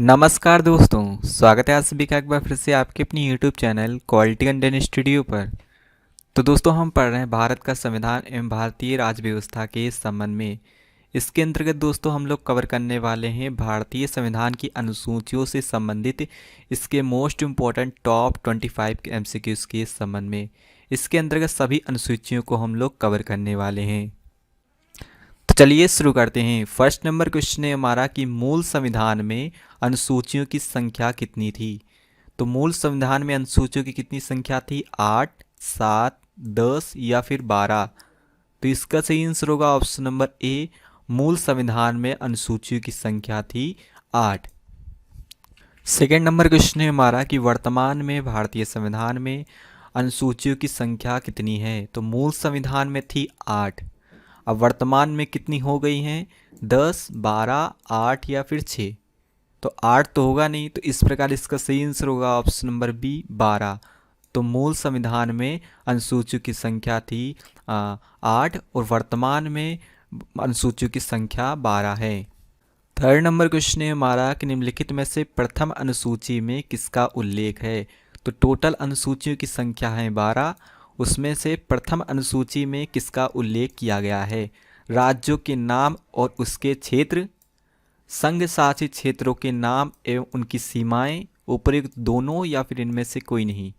नमस्कार दोस्तों, स्वागत है आप सभी का एक बार फिर से आपके अपनी YouTube channel quality content studio पर। तो दोस्तों हम पढ़ रहे हैं भारत का संविधान एवं भारतीय राज्य व्यवस्था के संबंध में। इसके अंतर्गत दोस्तों हम लोग कवर करने वाले हैं भारतीय संविधान की अनुसूचियों से संबंधित इसके मोस्ट इम्पॉर्टेंट टॉप 25 एमसीक्यूज़ के संबंध में। इसके अंतर्गत सभी अनुसूचियों को हम लोग कवर करने वाले हैं। तो चलिए शुरू करते हैं। फर्स्ट नंबर क्वेश्चन है हमारा कि मूल संविधान में अनुसूचियों की संख्या कितनी थी। तो मूल संविधान में अनुसूचियों की कितनी संख्या थी? 8, 7, 10 या फिर 12। तो इसका सही आंसर होगा ऑप्शन नंबर ए। मूल संविधान में अनुसूचियों की संख्या थी 8। सेकेंड नंबर क्वेश्चन है हमारा कि वर्तमान में भारतीय संविधान में अनुसूचियों की संख्या कितनी है। तो मूल संविधान में थी 8, अब वर्तमान में कितनी हो गई हैं? 10, 12, 8 या फिर 6। तो 8 तो होगा नहीं, तो इस प्रकार इसका सही आंसर होगा ऑप्शन नंबर बी 12। तो मूल संविधान में अनुसूचियों की संख्या थी 8 और वर्तमान में अनुसूचियों की संख्या 12 है। थर्ड नंबर क्वेश्चन है हमारा कि निम्नलिखित में से प्रथम अनुसूची में किसका उल्लेख है। तो टोटल अनुसूचियों की संख्या है 12, उसमें से प्रथम अनुसूची में किसका उल्लेख किया गया है? राज्यों के नाम और उसके क्षेत्र, संघ शासित क्षेत्रों के नाम एवं उनकी सीमाएं, उपयुक्त दोनों या फिर इनमें से कोई नहीं।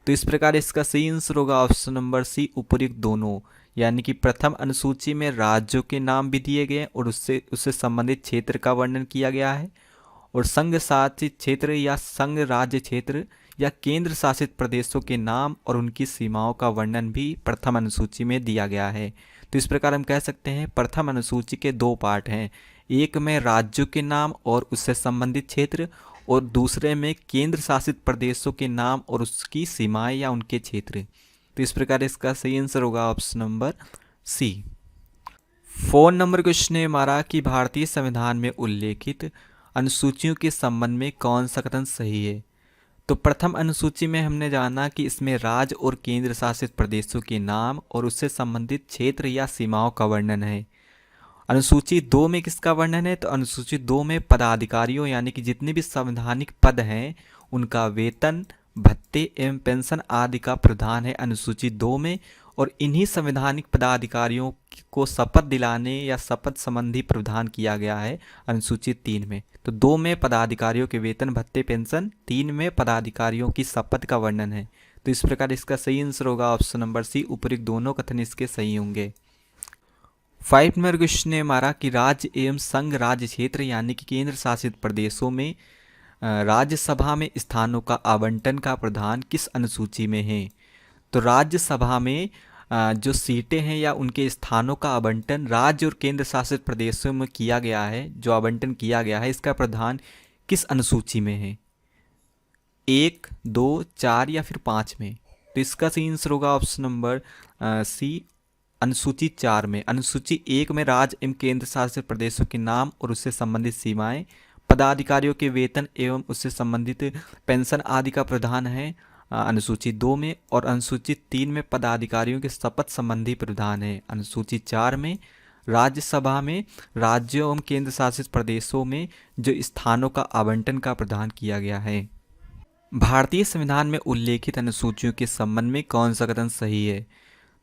तो इस प्रकार इसका सही आंसर होगा ऑप्शन नंबर सी, उपयुक्त दोनों। यानी कि प्रथम अनुसूची में राज्यों के नाम भी दिए गए और उससे संबंधित क्षेत्र का वर्णन किया गया है, और संघ शासित क्षेत्र या संघ राज्य क्षेत्र या केंद्र शासित प्रदेशों के नाम और उनकी सीमाओं का वर्णन भी प्रथम अनुसूची में दिया गया है। तो इस प्रकार हम कह सकते हैं प्रथम अनुसूची के दो पार्ट हैं, एक में राज्यों के नाम और उससे संबंधित क्षेत्र, और दूसरे में केंद्र शासित प्रदेशों के नाम और उसकी सीमाएं या उनके क्षेत्र। तो इस प्रकार इसका सही आंसर होगा option number C. 4 number question है हमारा कि भारतीय संविधान में उल्लेखित अनुसूचियों के संबंध में कौन सा कथन सही है। तो प्रथम अनुसूची में हमने जाना कि इसमें राज्य और केंद्र शासित प्रदेशों के नाम और उससे संबंधित क्षेत्र या सीमाओं का वर्णन है। अनुसूची 2 में किसका वर्णन है? तो अनुसूची 2 में पदाधिकारियों यानी कि जितने भी संवैधानिक पद हैं उनका वेतन, भत्ते एवं पेंशन आदि का प्रावधान है अनुसूची 2 में, और इन्हीं संवैधानिक पदाधिकारियों को शपथ दिलाने या शपथ संबंधी प्रावधान किया गया है अनुसूची 3 में। तो 2 में पदाधिकारियों के वेतन, भत्ते, पेंशन, 3 में पदाधिकारियों की शपथ का वर्णन है। तो इस प्रकार इसका सही आंसर होगा ऑप्शन नंबर सी, उपयुक्त दोनों कथन इसके सही होंगे। 5 नंबर क्वेश्चन है हमारा कि राज्य एवं संघ राज्य क्षेत्र यानी कि केंद्र शासित प्रदेशों में राज्यसभा में स्थानों का आवंटन का प्रावधान किस अनुसूची में है। तो राज्यसभा में जो सीटें हैं या उनके स्थानों का आवंटन राज्य और केंद्र शासित प्रदेशों में किया गया है, जो आवंटन किया गया है इसका प्रावधान किस अनुसूची में है? 1, 2, 4 या फिर 5 में। तो इसका सही आंसर होगा ऑप्शन नंबर सी, अनुसूची 4 में। अनुसूची 1 में राज्य एवं केंद्र शासित प्रदेशों के नाम और उससे संबंधित सीमाएं, पदाधिकारियों के वेतन एवं उससे संबंधित पेंशन आदि का प्रावधान है अनुसूची 2 में, और अनुसूची 3 में पदाधिकारियों के शपथ संबंधी प्रावधान है। अनुसूची 4 में राज्यसभा में राज्यों एवं केंद्र शासित प्रदेशों में जो स्थानों का आवंटन का प्रावधान किया गया है। भारतीय संविधान में उल्लेखित अनुसूचियों के संबंध में कौन सा कथन सही है।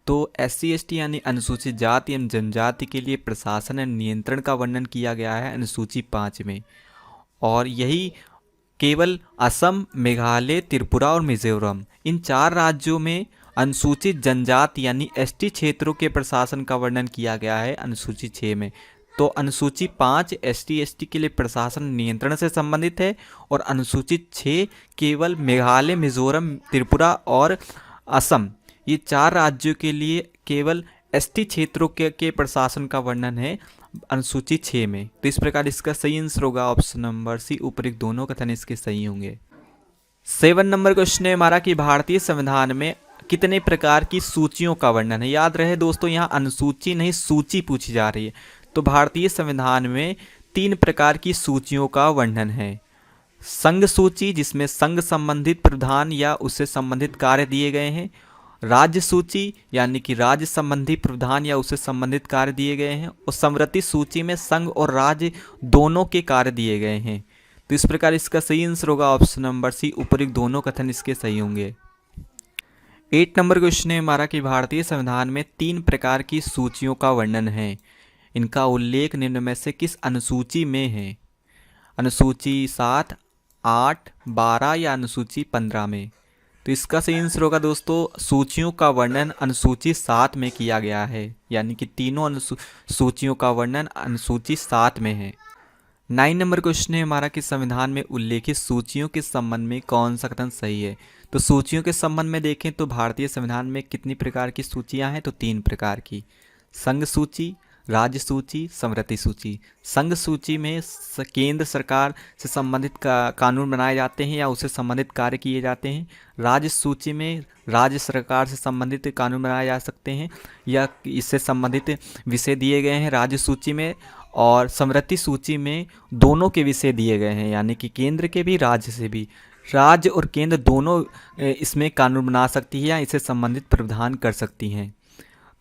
तो SC/ST यानी अनुसूचित जाति एवं जनजाति के लिए प्रशासन एवं नियंत्रण का वर्णन किया गया है अनुसूची 5 में, और यही केवल असम, मेघालय, त्रिपुरा और मिजोरम, इन 4 राज्यों में अनुसूचित जनजाति यानी ST क्षेत्रों के प्रशासन का वर्णन किया गया है अनुसूची 6 में। तो अनुसूची 5 ST/ST के लिए प्रशासन नियंत्रण से संबंधित है, और अनुसूचित 6 केवल मेघालय, मिजोरम, त्रिपुरा और असम, ये 4 राज्यों के लिए केवल ST क्षेत्रों के प्रशासन का वर्णन है अनुसूची 6 में। तो इस प्रकार इसका सही आंसर होगा ऑप्शन नंबर सी, उपयुक्त दोनों कथन इसके सही होंगे। 7 नंबर क्वेश्चन है हमारा कि भारतीय संविधान में कितने प्रकार की सूचियों का वर्णन है। याद रहे दोस्तों, यहाँ अनुसूची नहीं सूची पूछी जा रही है। तो भारतीय संविधान में 3 प्रकार की सूचियों का वर्णन है। संघ सूची, जिसमें संघ संबंधित प्रावधान या उससे संबंधित कार्य दिए गए हैं। राज्य सूची यानी कि राज्य संबंधी प्रावधान या उससे संबंधित कार्य दिए गए हैं, और समवर्ती सूची में संघ और राज्य दोनों के कार्य दिए गए हैं। तो इस प्रकार इसका सही आंसर होगा ऑप्शन नंबर सी, उपरोक्त दोनों कथन इसके सही होंगे। 8 नंबर क्वेश्चन है हमारा कि भारतीय संविधान में 3 प्रकार की सूचियों का वर्णन है, इनका उल्लेख निम्न में से किस अनुसूची में है? अनुसूची 7, 8, 12 या अनुसूची 15 में? तो इसका सही आंसर होगा दोस्तों, सूचियों का वर्णन अनुसूची 7 में किया गया है, यानी कि तीनों सूचियों का वर्णन अनुसूची 7 में है। 9 नंबर क्वेश्चन है हमारा कि संविधान में उल्लेखित सूचियों के संबंध में कौन सा कथन सही है? तो सूचियों के संबंध में देखें तो भारतीय संविधान में कितनी प्रकार की सूचियां हैं? तो 3 प्रकार की, संघ सूची, राज्य सूची, समृद्धि सूची। संघ सूची में केंद्र सरकार से संबंधित कानून बनाए जाते हैं या उससे संबंधित कार्य किए जाते हैं। राज्य सूची में राज्य सरकार से संबंधित कानून बनाए जा सकते हैं या इससे संबंधित विषय दिए गए हैं राज्य सूची में। और समृद्धि सूची में दोनों के विषय दिए गए हैं, यानी कि केंद्र के भी राज्य से भी। राज्य और केंद्र दोनों इसमें कानून बना सकती है या इससे संबंधित प्रावधान कर सकती हैं।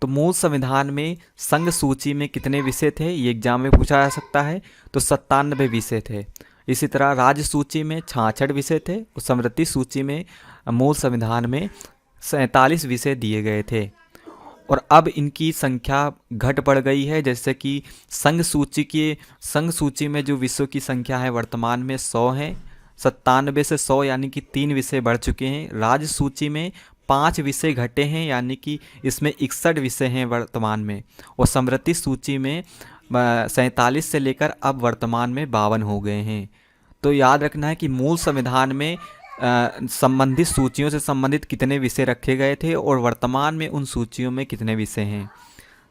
तो मूल संविधान में संघ सूची में कितने विषय थे, ये एग्जाम में पूछा जा सकता है। तो 97 विषय थे। इसी तरह राज्य सूची में 66 विषय थे और समृद्धि सूची में मूल संविधान में 47 विषय दिए गए थे। और अब इनकी संख्या घट बढ़ गई है, जैसे कि संघ सूची में जो विषयों की संख्या है वर्तमान में 100 है। 97 से 100 यानी कि 3 विषय बढ़ चुके हैं। राज्य सूची में 5 विषय घटे हैं, यानी कि इसमें 61 विषय हैं वर्तमान में। और समृद्धि सूची में 47 से लेकर अब वर्तमान में 52 हो गए हैं। तो याद रखना है कि मूल संविधान में संबंधित सूचियों से संबंधित कितने विषय रखे गए थे और वर्तमान में उन सूचियों में कितने विषय हैं।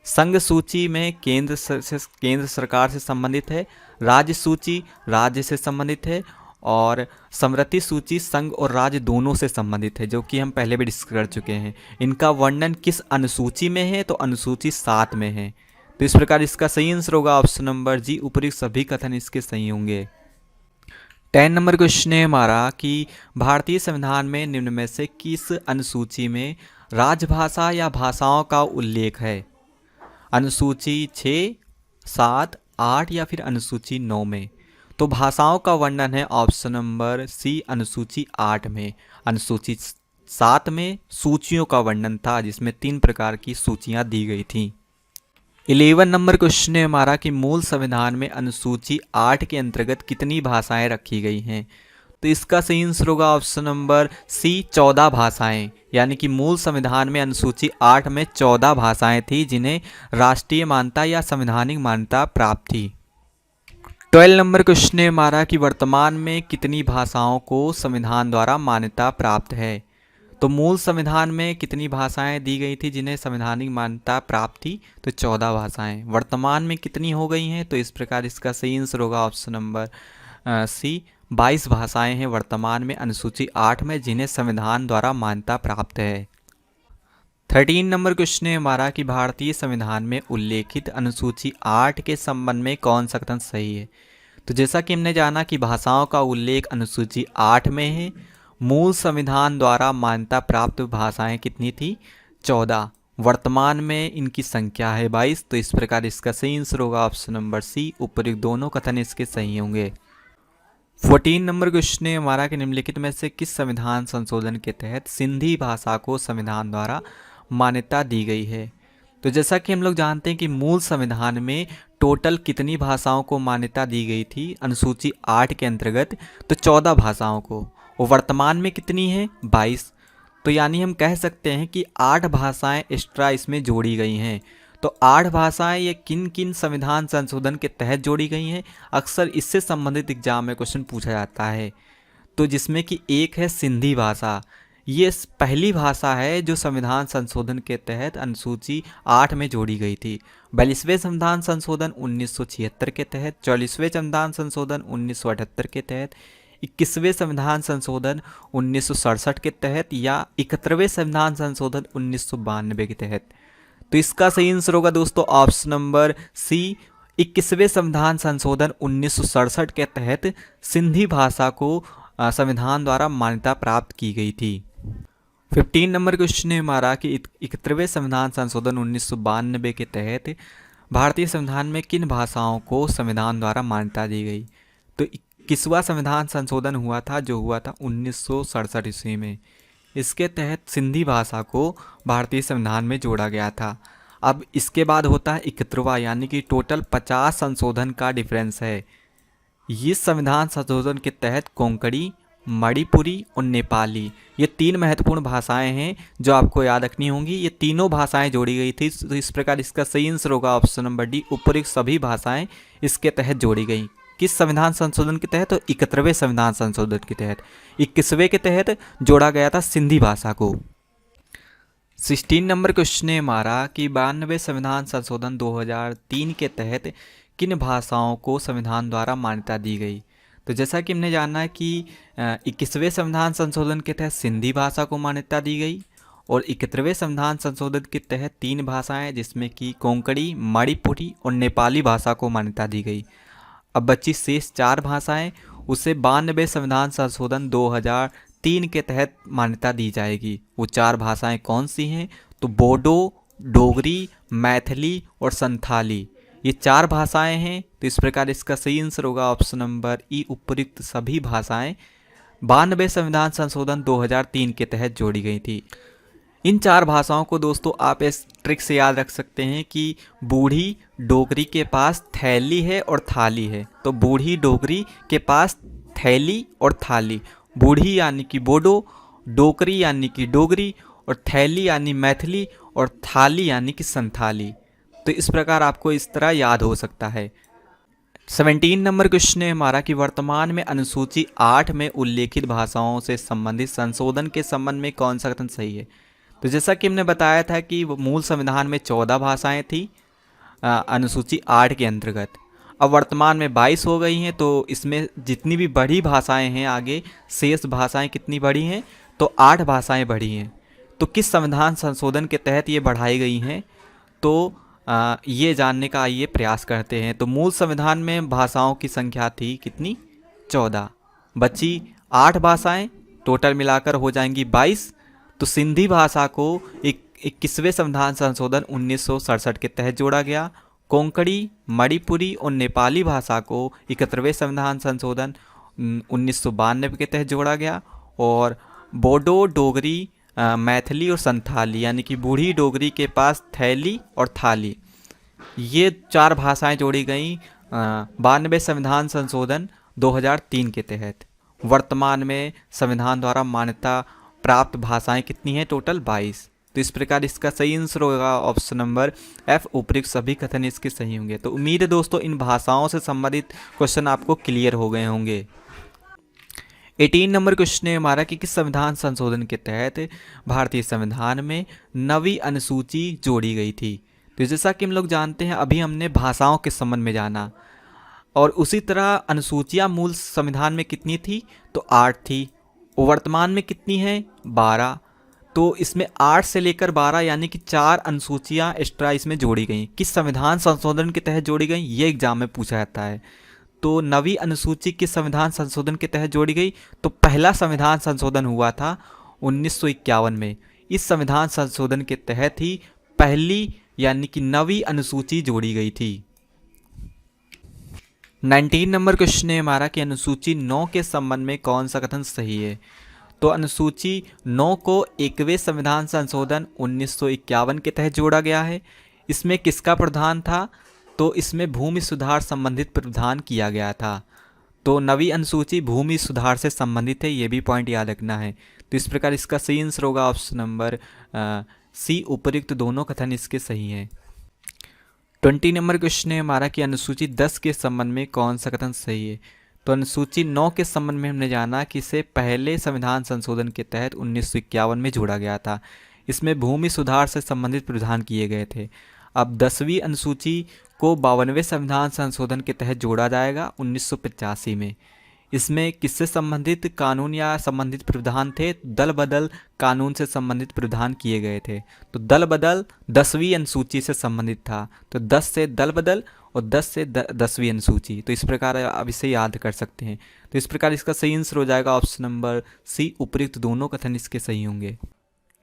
संघ सूची में केंद्र सरकार से संबंधित है, राज्य सूची राज्य से संबंधित है और समृद्धि सूची संघ और राज्य दोनों से संबंधित है, जो कि हम पहले भी डिस्कस कर चुके हैं। इनका वर्णन किस अनुसूची में है? तो अनुसूची 7 में है। तो इस प्रकार इसका सही आंसर होगा ऑप्शन नंबर जी, उपरोक्त सभी कथन इसके सही होंगे। 10 नंबर क्वेश्चन है हमारा कि भारतीय संविधान में निम्न में से किस अनुसूची में राजभाषा या भाषाओं का उल्लेख है? अनुसूची 6, 7, 8 या फिर अनुसूची 9 में? तो भाषाओं का वर्णन है ऑप्शन नंबर सी, अनुसूची 8 में। अनुसूची 7 में सूचियों का वर्णन था, जिसमें 3 प्रकार की सूचियां दी गई थी। 11 नंबर क्वेश्चन है हमारा कि मूल संविधान में अनुसूची 8 के अंतर्गत कितनी भाषाएं रखी गई हैं? तो इसका सही आंसर होगा ऑप्शन नंबर सी, 14 भाषाएं। यानी कि मूल संविधान में अनुसूची 8 में 14 भाषाएं थी जिन्हें राष्ट्रीय मान्यता या संवैधानिक मान्यता प्राप्त थी। 12 नंबर क्वेश्चन है हमारा कि वर्तमान में कितनी भाषाओं को संविधान द्वारा मान्यता प्राप्त है? तो मूल संविधान में कितनी भाषाएं दी गई थी जिन्हें संवैधानिक मान्यता प्राप्त थी? तो 14 भाषाएं। वर्तमान में कितनी हो गई हैं? तो इस प्रकार इसका सही आंसर होगा ऑप्शन नंबर सी, 22 भाषाएं हैं वर्तमान में अनुसूची 8 में जिन्हें संविधान द्वारा मान्यता प्राप्त है। 13 नंबर क्वेश्चन है हमारा कि भारतीय संविधान में उल्लेखित अनुसूची 8 के संबंध में कौन सा कथन सही है? तो जैसा कि हमने जाना कि भाषाओं का उल्लेख अनुसूची 8 में है। मूल संविधान द्वारा मान्यता प्राप्त भाषाएं कितनी थी? 14। वर्तमान में इनकी संख्या है 22। तो इस प्रकार इसका सही आंसर होगा ऑप्शन नंबर सी, उपयुक्त दोनों कथन इसके सही होंगे। 14 नंबर क्वेश्चन है हमारा कि निम्नलिखित में से किस संविधान संशोधन के तहत सिंधी भाषा को संविधान द्वारा मान्यता दी गई है? तो जैसा कि हम लोग जानते हैं कि मूल संविधान में टोटल कितनी भाषाओं को मान्यता दी गई थी अनुसूची 8 के अंतर्गत? तो 14 भाषाओं को। और वर्तमान में कितनी है? 22। तो यानी हम कह सकते हैं कि 8 भाषाएं एक्स्ट्रा इसमें जोड़ी गई हैं। तो 8 भाषाएं ये किन किन संविधान संशोधन के तहत जोड़ी गई हैं? अक्सर इससे संबंधित एग्जाम में क्वेश्चन पूछा जाता है। तो जिसमें कि एक है सिंधी भाषा। ये पहली भाषा है जो संविधान संशोधन के तहत अनुसूची 8 में जोड़ी गई थी। 42वें संविधान संशोधन 1976 के तहत, 44वें संविधान संशोधन 1978 के तहत, 21वें संविधान संशोधन 1967 के तहत या 71वें संविधान संशोधन 1992 के तहत। तो इसका सही आंसर होगा दोस्तों ऑप्शन नंबर सी, 21वें संविधान संशोधन 1967 के तहत सिंधी भाषा को संविधान द्वारा मान्यता प्राप्त की गई थी। 15 नंबर क्वेश्चन है हमारा कि 71वें संविधान संशोधन 1992 के तहत भारतीय संविधान में किन भाषाओं को संविधान द्वारा मान्यता दी गई? तो किसवा संविधान संशोधन हुआ था, जो हुआ था 1967 ईस्वी में। इसके तहत सिंधी भाषा को भारतीय संविधान में जोड़ा गया था। अब इसके बाद होता है 71वां, यानी कि टोटल 50 संशोधन का डिफरेंस है। इस संविधान संशोधन के तहत कोंकणी, मणिपुरी और नेपाली, ये 3 महत्वपूर्ण भाषाएं हैं जो आपको याद रखनी होंगी। ये तीनों भाषाएं जोड़ी गई थी, तो इस प्रकार इसका सही आंसर होगा ऑप्शन नंबर डी, उपयुक्त सभी भाषाएं इसके तहत जोड़ी गई। किस संविधान संशोधन के तहत? तो 71वें संविधान संशोधन के तहत। 21वें के तहत जोड़ा गया था सिंधी भाषा को। 16 नंबर क्वेश्चन ने हमारा कि 92वें संविधान संशोधन 2003 के तहत किन भाषाओं को संविधान द्वारा मान्यता दी गई? तो जैसा कि हमने जाना है कि 21वें संविधान संशोधन के तहत सिंधी भाषा को मान्यता दी गई और 71वें संविधान संशोधन के तहत 3 भाषाएं जिसमें कि कोंकणी, मणिपुरी और नेपाली भाषा को मान्यता दी गई। अब बची शेष 4 भाषाएं, उसे 92वें संविधान संशोधन 2003 के तहत मान्यता दी जाएगी। वो 4 भाषाएं कौन सी हैं? तो बोडो, डोगरी, मैथिली और संथाली, ये 4 भाषाएं हैं। तो इस प्रकार इसका सही आंसर होगा ऑप्शन नंबर ई, उपयुक्त सभी भाषाएं 92वें संविधान संशोधन 2003 के तहत जोड़ी गई थी। इन 4 भाषाओं को दोस्तों आप इस ट्रिक से याद रख सकते हैं कि बूढ़ी डोगरी के पास थैली है और थाली है। तो बूढ़ी डोगरी के पास थैली और थाली, बूढ़ी यानी कि बोडो, डोगरी यानी कि डोगरी और थैली यानी मैथिली और थाली यानी कि संथाली। तो इस प्रकार आपको इस तरह याद हो सकता है। 17 नंबर क्वेश्चन है हमारा कि वर्तमान में अनुसूची 8 में उल्लेखित भाषाओं से संबंधित संशोधन के संबंध में कौन सा कथन सही है? तो जैसा कि हमने बताया था कि मूल संविधान में 14 भाषाएं थी अनुसूची 8 के अंतर्गत। अब वर्तमान में 22 हो गई हैं, तो इसमें जितनी भी बड़ी भाषाएं हैं, आगे शेष भाषाएं कितनी बढ़ी हैं? तो 8 भाषाएं बढ़ी हैं। तो किस संविधान संशोधन के तहत ये बढ़ाई गई हैं? तो ये जानने का आइए प्रयास करते हैं। तो मूल संविधान में भाषाओं की संख्या थी कितनी? 14, बची 8 भाषाएं, टोटल मिलाकर हो जाएंगी 22। तो सिंधी भाषा को 21वें संविधान संशोधन 1967 के तहत जोड़ा गया। कोंकणी, मणिपुरी और नेपाली भाषा को 71वें संविधान संशोधन 1992 के तहत जोड़ा गया। और बोडो, डोगरी, मैथिली और संथाली यानी कि बूढ़ी डोगरी के पास थैली और थाली, ये 4 भाषाएं जोड़ी गई 92वें संविधान संशोधन 2003 के तहत। वर्तमान में संविधान द्वारा मान्यता प्राप्त भाषाएं कितनी हैं? टोटल 22। तो इस प्रकार इसका सही आंसर होगा ऑप्शन नंबर एफ, उपयुक्त सभी कथन इसके सही होंगे। तो उम्मीद है दोस्तों इन भाषाओं से संबंधित क्वेश्चन आपको क्लियर हो गए होंगे। 18 नंबर क्वेश्चन है हमारा कि किस संविधान संशोधन के तहत भारतीय संविधान में नवी अनुसूची जोड़ी गई थी? तो जैसा कि हम लोग जानते हैं, अभी हमने भाषाओं के संबंध में जाना, और उसी तरह अनुसूचियाँ मूल संविधान में कितनी थी? तो 8 थी। वर्तमान में कितनी है? 12। तो इसमें 8 से लेकर 12 यानी कि 4 अनुसूचियाँ एक्स्ट्रा इसमें जोड़ी गई। किस संविधान संशोधन के तहत जोड़ी गई? ये एग्जाम में पूछा जाता है। तो नवी अनुसूची किस संविधान संशोधन के तहत जोड़ी गई? तो पहला संविधान संशोधन हुआ था 1951 में। इस संविधान संशोधन के तहत ही पहली यानी कि नवी अनुसूची जोड़ी गई थी। 19 नंबर क्वेश्चन है हमारा कि अनुसूची 9 के संबंध में कौन सा कथन सही है? तो अनुसूची 9 को 1वें संविधान संशोधन 1951 के तहत जोड़ा गया है। इसमें किसका प्रावधान था? तो इसमें भूमि सुधार संबंधित प्रावधान किया गया था। तो नवी अनुसूची भूमि सुधार से संबंधित है, ये भी पॉइंट याद रखना है। तो इस प्रकार इसका सही आंसर होगा ऑप्शन नंबर सी, उपयुक्त दोनों कथन इसके सही हैं। 20 नंबर क्वेश्चन है हमारा कि अनुसूची 10 के संबंध में कौन सा कथन सही है? तो अनुसूची 9 के संबंध में हमने जाना कि इसे पहले संविधान संशोधन के तहत 1951 में जोड़ा गया था। इसमें भूमि सुधार से संबंधित प्रावधान किए गए थे। अब 10वीं अनुसूची को 52वें संविधान संशोधन के तहत जोड़ा जाएगा 1985 में। इसमें किससे संबंधित कानून या संबंधित प्रावधान थे? दल बदल कानून से संबंधित प्रावधान किए गए थे। तो दल बदल 10वीं अनुसूची से संबंधित था। तो 10 से दल बदल और 10 से 10वीं अनुसूची। तो इस प्रकार आप इसे याद कर सकते हैं। तो इस प्रकार इसका सही आंसर हो जाएगा ऑप्शन नंबर सी, उपयुक्त दोनों कथन इसके सही होंगे।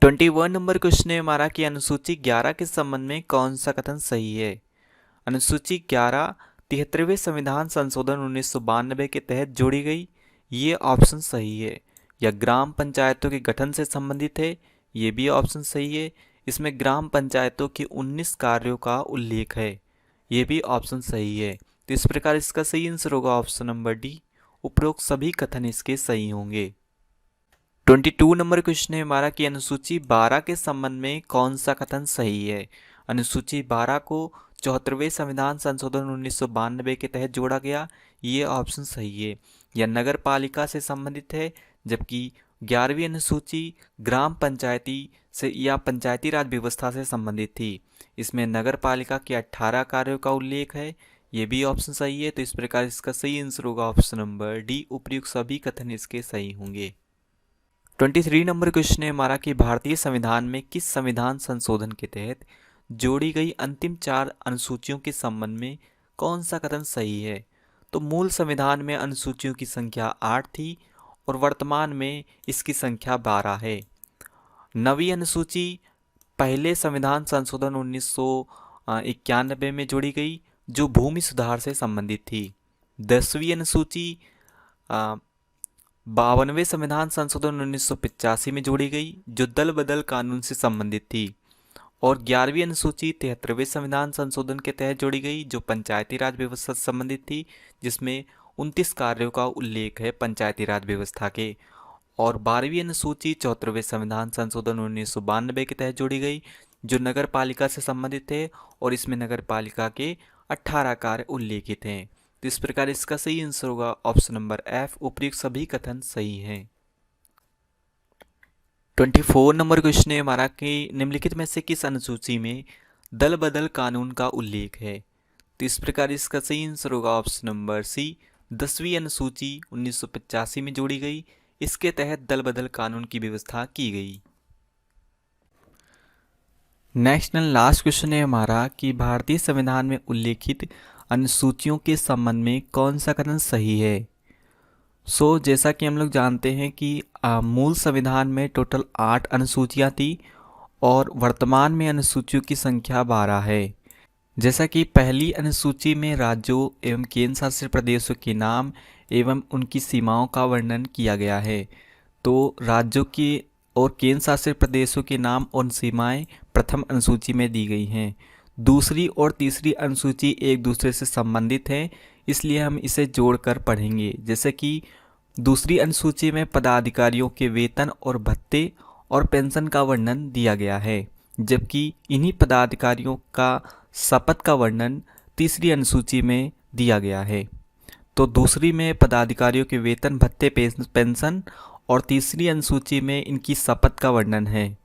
21 नंबर क्वेश्चन है हमारा कि अनुसूची 11 के संबंध में कौन सा कथन सही है? अनुसूची 11 73वें संविधान संशोधन 1992 के तहत जोड़ी गई, ये ऑप्शन सही है। या ग्राम पंचायतों के गठन से संबंधित है, ये भी ऑप्शन सही है। इसमें ग्राम पंचायतों के 19 कार्यों का उल्लेख है, ये भी ऑप्शन सही है। तो इस प्रकार इसका सही आंसर होगा ऑप्शन नंबर डी। उपरोक्त सभी कथन इसके सही होंगे। 22 नंबर क्वेश्चन है हमारा कि अनुसूची 12 के संबंध में कौन सा कथन सही है। अनुसूची 12 को 74वें संविधान संशोधन 1992 के तहत जोड़ा गया, ये ऑप्शन सही है। यह नगर पालिका से संबंधित है, जबकि 11वीं अनुसूची ग्राम पंचायती से या पंचायती राज व्यवस्था से संबंधित थी। इसमें नगर पालिका के 18 कार्यों का उल्लेख है, ये भी ऑप्शन सही है। तो इस प्रकार इसका सही आंसर होगा ऑप्शन नंबर डी। उपर्युक्त सभी कथन इसके सही होंगे। 23 नंबर क्वेश्चन है हमारा कि भारतीय संविधान में किस संविधान संशोधन के तहत जोड़ी गई अंतिम 4 अनुसूचियों के संबंध में कौन सा कथन सही है। तो मूल संविधान में अनुसूचियों की संख्या 8 थी और वर्तमान में इसकी संख्या 12 है। नवीं अनुसूची पहले संविधान संशोधन 1991 में जोड़ी गई, जो भूमि सुधार से संबंधित थी। 10वीं अनुसूची 52वें संविधान संशोधन 1985 में जोड़ी गई, जो दल बदल कानून से संबंधित थी। और 11वीं अनुसूची 73वें संविधान संशोधन के तहत जोड़ी गई, जो पंचायती राज व्यवस्था से संबंधित थी, जिसमें 29 कार्यों का उल्लेख है पंचायती राज व्यवस्था के। और 12वीं अनुसूची 74वें संविधान संशोधन 1992 के तहत जोड़ी गई, जो नगर पालिका से संबंधित है, और इसमें नगर पालिका के 18 कार्य उल्लेखित हैं। तो इस प्रकार इसका सही आंसर होगा ऑप्शन नंबर एफ। उपर्युक्त सभी कथन सही हैं। 24 नंबर क्वेश्चन है हमारा कि निम्नलिखित में से किस अनुसूची में दल बदल कानून का उल्लेख है। तो इस प्रकार इसका सही आंसर होगा ऑप्शन नंबर सी। 10वीं अनुसूची 1985 में जोड़ी गई, इसके तहत दल बदल कानून की व्यवस्था की गई। नेक्स्ट एंड लास्ट क्वेश्चन है हमारा कि भारतीय संविधान में उल्लेखित अनुसूचियों के संबंध में कौन सा कथन सही है। जैसा कि हम लोग जानते हैं कि मूल संविधान में टोटल 8 अनुसूचियाँ थी और वर्तमान में अनुसूचियों की संख्या 12 है। जैसा कि पहली अनुसूची में राज्यों एवं केंद्र शासित प्रदेशों के नाम एवं उनकी सीमाओं का वर्णन किया गया है, तो राज्यों की और केंद्र शासित प्रदेशों के नाम और सीमाएं प्रथम अनुसूची में दी गई हैं। दूसरी और तीसरी अनुसूची एक दूसरे से संबंधित हैं, इसलिए हम इसे जोड़कर पढ़ेंगे। जैसे कि दूसरी अनुसूची में पदाधिकारियों के वेतन और भत्ते और पेंशन का वर्णन दिया गया है, जबकि इन्हीं पदाधिकारियों का शपथ का वर्णन तीसरी अनुसूची में दिया गया है। तो दूसरी में पदाधिकारियों के वेतन भत्ते पेंशन और तीसरी अनुसूची में इनकी शपथ का वर्णन है।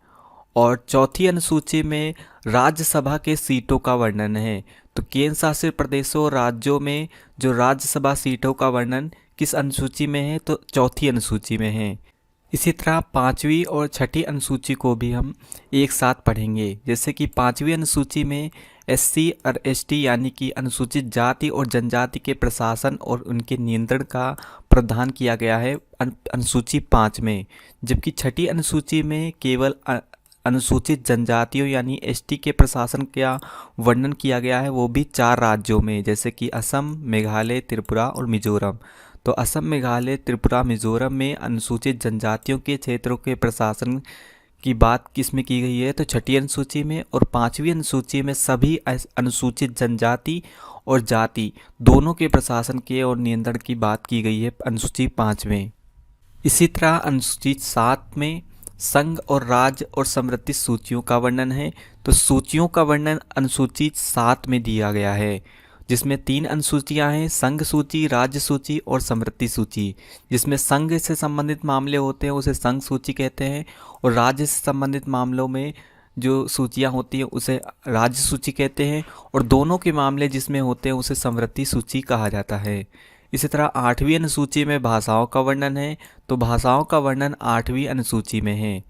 और चौथी अनुसूची में राज्यसभा के सीटों का वर्णन है। तो केंद्र शासित प्रदेशों और राज्यों में जो राज्यसभा सीटों का वर्णन किस अनुसूची में है, तो चौथी अनुसूची में है। इसी तरह 5वीं और 6ठी अनुसूची को भी हम एक साथ पढ़ेंगे। जैसे कि 5वीं अनुसूची में SC और ST यानी कि अनुसूचित जाति और जनजाति के प्रशासन और उनके नियंत्रण का प्रावधान किया गया है अनुसूची 5 में, जबकि 6ठी अनुसूची में केवल अनुसूचित जनजातियों यानी ST के प्रशासन का वर्णन किया गया है, वो भी 4 राज्यों में, जैसे कि असम, मेघालय, त्रिपुरा और मिजोरम। तो असम, मेघालय, त्रिपुरा, मिजोरम में अनुसूचित जनजातियों के क्षेत्रों के प्रशासन की बात किसमें की गई है, तो 6ठी अनुसूची में। और 5वीं अनुसूची में सभी अनुसूचित जनजाति और जाति दोनों के प्रशासन के और नियंत्रण की बात की गई है अनुसूची 5 में। इसी तरह अनुसूची 7 में संघ और राज्य और समृद्धि सूचियों का वर्णन है। तो सूचियों का वर्णन अनुसूची 7 में दिया गया है, जिसमें 3 अनुसूचियां हैं, संघ सूची, राज्य सूची और समृद्धि सूची। जिसमें संघ से संबंधित मामले होते हैं उसे संघ सूची कहते हैं, और राज्य से संबंधित मामलों में जो सूचियां होती हैं उसे राज्य सूची कहते हैं, और दोनों के मामले जिसमें होते हैं उसे समृद्धि सूची कहा जाता है। इसी तरह 8वीं अनुसूची में भाषाओं का वर्णन है, तो भाषाओं का वर्णन 8वीं अनुसूची में है।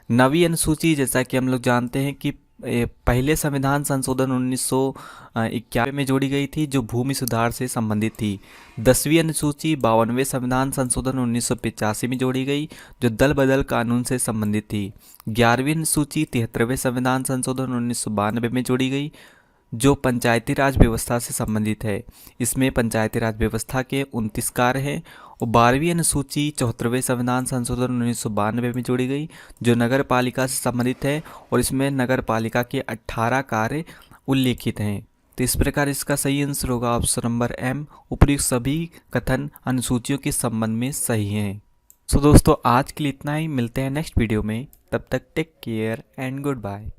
9वीं अनुसूची जैसा कि हम लोग जानते हैं कि पहले संविधान संशोधन 1991 में जोड़ी गई थी, जो भूमि सुधार से संबंधित थी। 10वीं अनुसूची 52वें संविधान संशोधन 1985 में जोड़ी गई, जो दल बदल कानून से संबंधित थी। 11वीं अनुसूची 73वें संविधान संशोधन 1992 में जोड़ी गई, जो पंचायती राज व्यवस्था से संबंधित है। इसमें पंचायती राज व्यवस्था के 29 कार्य हैं और 12वीं अनुसूची 74वें संविधान संशोधन 1992 में जोड़ी गई, जो नगर पालिका से संबंधित है और इसमें नगर पालिका के 18 कार्य उल्लेखित हैं। तो इस प्रकार इसका सही आंसर होगा ऑप्शन नंबर एम। उपयुक्त सभी कथन अनुसूचियों के संबंध में सही हैं। सो दोस्तों आज के लिए इतना ही, मिलते हैं नेक्स्ट वीडियो में। तब तक take care and good bye.